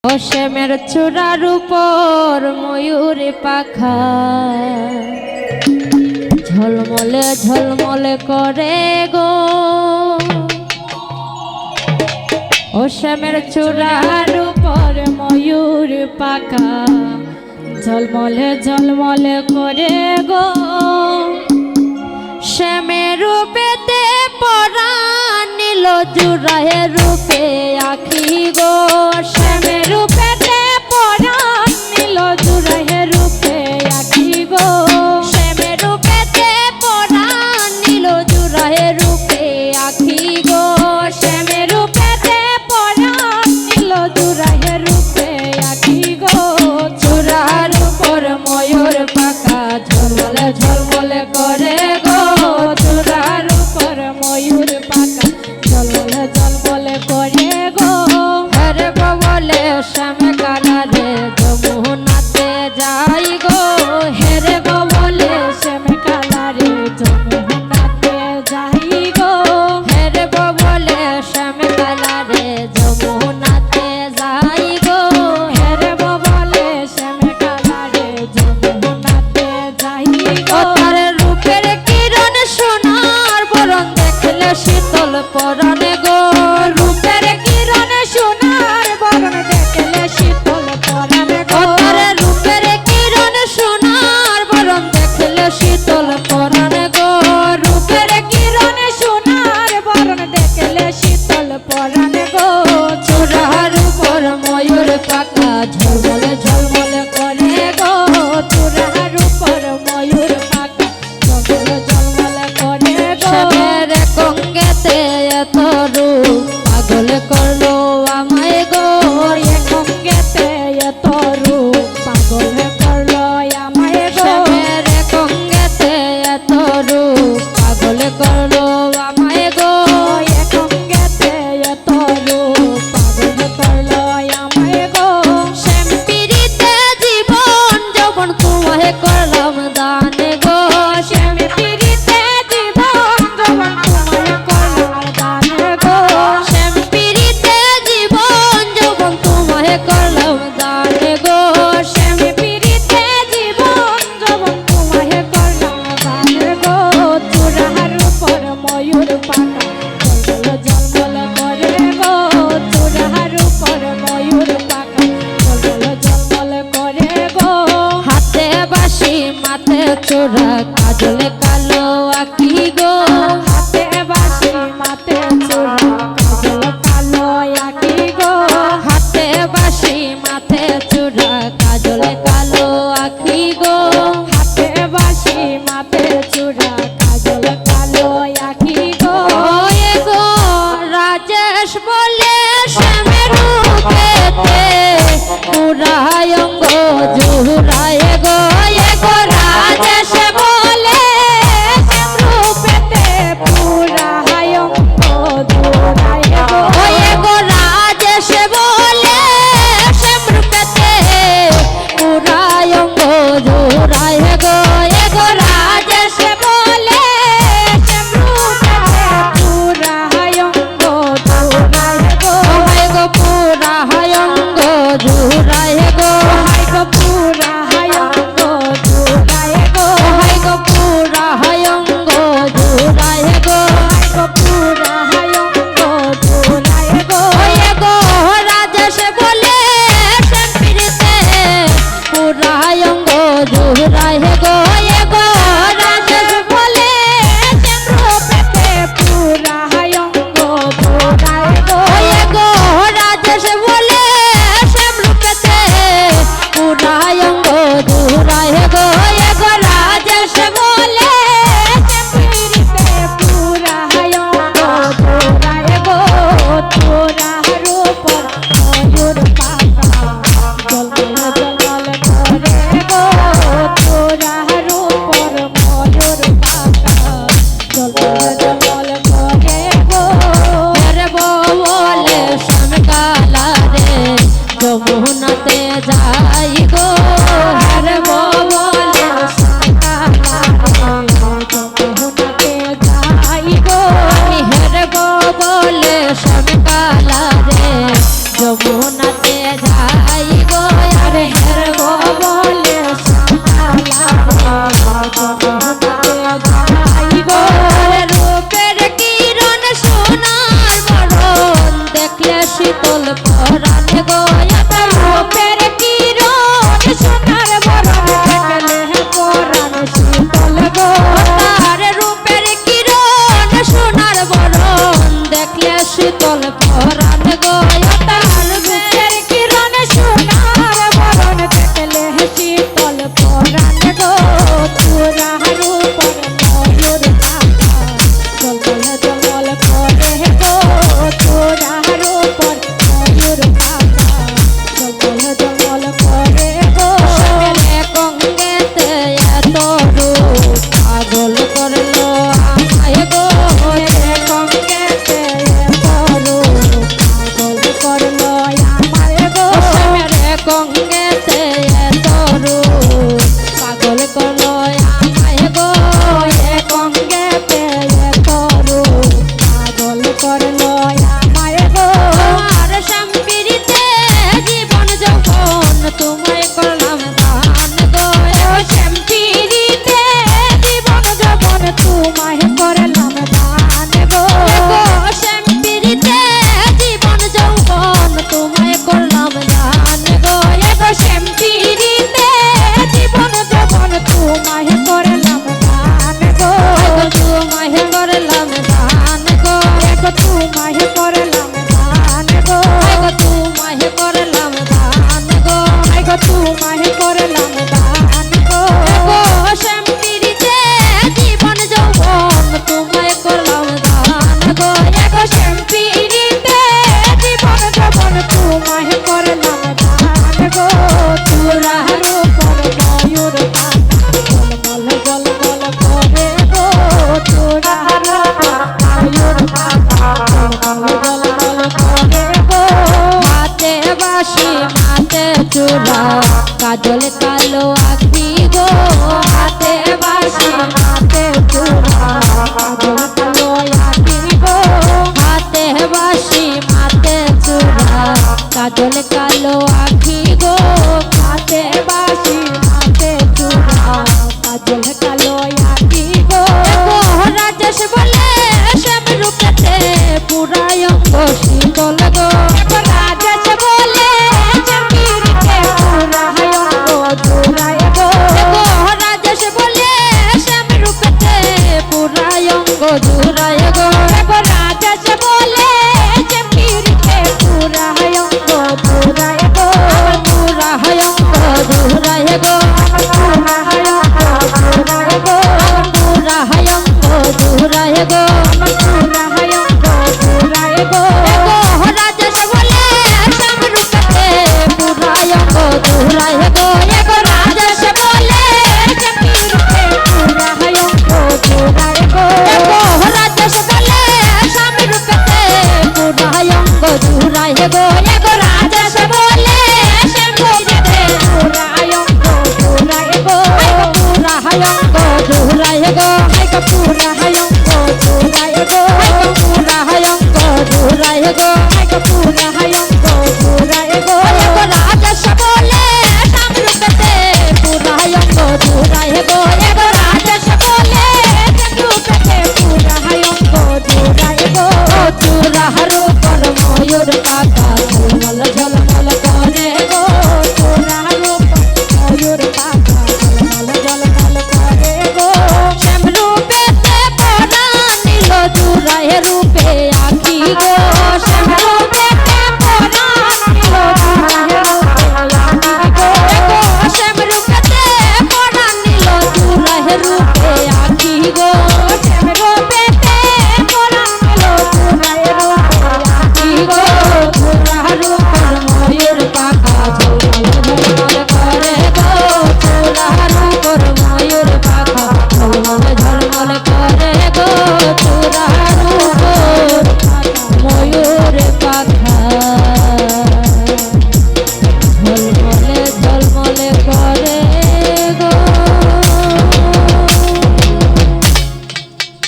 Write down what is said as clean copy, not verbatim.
অসীমের চূড়ার উপর ময়ূরে পাখা ঝলমলে ঝলমলে করে গো। অসীমের চূড়ার উপর ময়ূর পাখা ঝলমলে ঝলমলে করে গো। শ্যামের রূপেতে পরাণ নিল জুড়ায় রূপে আখি গো। শ্যামের রূপেতে পরাণ নিল জুড়ায় রূপে আখি গো। শ্যামের রূপেতে পরাণ নিল জুড়ায় রূপে আখি গো। শ্যামের রূপেতে পরাণ নিল জুড়ায় রূপে আখি গো। চূড়ার উপর ময়ূর পাখা ঝলমলে ঝলমলে করে গো। চূড়ার উপর ময়ূর পাখা ঝলমলে ঝলমলে করে গো। হরে বলে শ্যামে কালারে যমুনাতে যাই গো। হেরে বলে শ্যামে কালারে যমুনাতে যাই গো। হেরে বলে শ্যামে কালারে যমুনাতে যাই গো। হেরে বলে শ্যামে কালারে যমুনাতে যাই গো। তার রূপের কিরণ সোনার বরণ দেখলে শীতল পরাণে গো। রূপের কিরণ সোনার বরণ দেখলে শীতল পরাণে গো। তার রূপের কিরণ সোনার বরণ দেখলে শীতল পরাণে গো। রূপের কিরণ সোনার বরণ দেখলে শীতল পরাণে গো। চূড়ার উপর ময়ূর পাখা ঝলমলে ঝলমলে করে গো। চূড়ার উপর ময়ূর পাখা ঝলমলে ঝলমলে করে গো। শ্যামের কঙ্গেতে এত রূপ পাগল করলো আমায় গো। কঙ্গেতে এত রূপ পাগল করলো আমায় গো। শ্যামের কঙ্গেতে এত রূপ পাগল করলো আমায় গো। কঙ্গেতে এত রূপ পাগল করলো আমায় গো। শ্যাম পিরিতে জীবন যৌবন তোমায় করলাম দান গো। শ্যাম পিরিতে জীবন যৌবন তোমায় করলাম দান গো। শ্যাম পিরিতে জীবন যৌবন তোমায় করলাম দান গো। শ্যাম পিরিতে জীবন যৌবন তোমায় করলাম দান গো। চূড়ার উপর ময়ূর পাখা ঝলমলে ঝলমলে করে গো। চূড়ার উপর ময়ূর পাখা ঝলমলে ঝলমলে করে গো। হাতে বাঁশি মাথে চূড়া কাজলে কালো আঁকি গো। হাতে বাঁশি মাথে চূড়া কাজলে কালো আঁকি গো। হাতে বাঁশি মাথে চূড়া কাজলে কালো আঁকি গো। হাতে বাঁশি মাথে চূড়া কাজলে কালো আঁকি গো। এ গো রাজেশ বলে শ্যামের রূপেতে পুরায় অঙ্গ জুড়ায় গো। এ গো রাজেশ বলে শ্যাম রূপেতে পুরায় অঙ্গ জুড়ায় গো। এ গো রাজেশ বলে শ্যাম রূপেতে পুরায় অঙ্গ জুড়ায় গো। এ গো রাজেশ বলে শ্যাম রূপেতে পুরায় অঙ্গ জুড়ায় গো। হায় গো পুরায় অঙ্গ জুড়ায় গো। হায় গো পুরায় অঙ্গ জুড়ায় গো। হায় গো পুরায় অঙ্গ জুড়ায় গো। হায় গো পুরায় অঙ্গ জুড়ায় গো। এ গো রাজেশ বলে শ্যাম পিরিতে পুরায় অঙ্গ জুড়ায় গো। এ গো রাজেশ বলে শ্যাম রূপেতে পুরায় অঙ্গ জুড়ায় গো। এ গো রাজেশ বলে শ্যাম রূপেতে পুরায় অঙ্গ জুড়ায় গো। এ গো রাজেশ বলে শ্যাম পিরিতে পুরায় অঙ্গ জুড়ায় গো। চূড়ার উপর ময়ূর পাখা ঝলমলে ঝলমলে করে গো। চূড়ার উপর ময়ূর পাখা ঝলমলে ঝলমলে করে গো। হেরে বলে শ্যাম কালারে যমুনাতে যাই গো। হেরে বলে শ্যাম কালারে যমুনাতে যাই গো। হেরে বলে শ্যাম কালারে যমুনাতে যাই জল জল করে গো শ্যামের কঙ্গেতে এত রূপ পাগল করলো আমায় গো কঙ্গেতে এত রূপ পাগল করলো আমায় গো শ্যামের কঙ্গেতে এত রূপ পাগল করলো আমায় গো কঙ্গেতে এত রূপ পাগল করলো আমায় গো আর শাম্পিরিতে জীবন যখন তোমায় করলাম দান গো শাম্পিরিতে জীবন যখন তোমায় করলাম দান গো শাম্পিরিতে জীবন যখন তোমায় করলাম দান গো শাম্পিরিতে জীবন যখন তোমায় করলাম দান গো তোমায় করলাম দান গো তোমায় করলাম দান গো তোমায় করলাম দান গো তোমায় করলাম দান গো শাম্পিরিতে জীবন যৌবন তোমায় করলাম দান গো শাম্পিরিতে জীবন যৌবন তোমায় করলাম দান গো চূড়ার উপর ময়ূর জল জল জল করে গো চূড়ার উপর ময়ূর জল জল করে গো হাতে বাঁশি মাতে চূড়া কাজল কালো আখি গো হাতে বাঁশি মাতে চূড়া কাজল কালো আখি গো হাতে বাঁশি মাতে চূড়া কাজল কালো আখি গো হাতে বাঁশি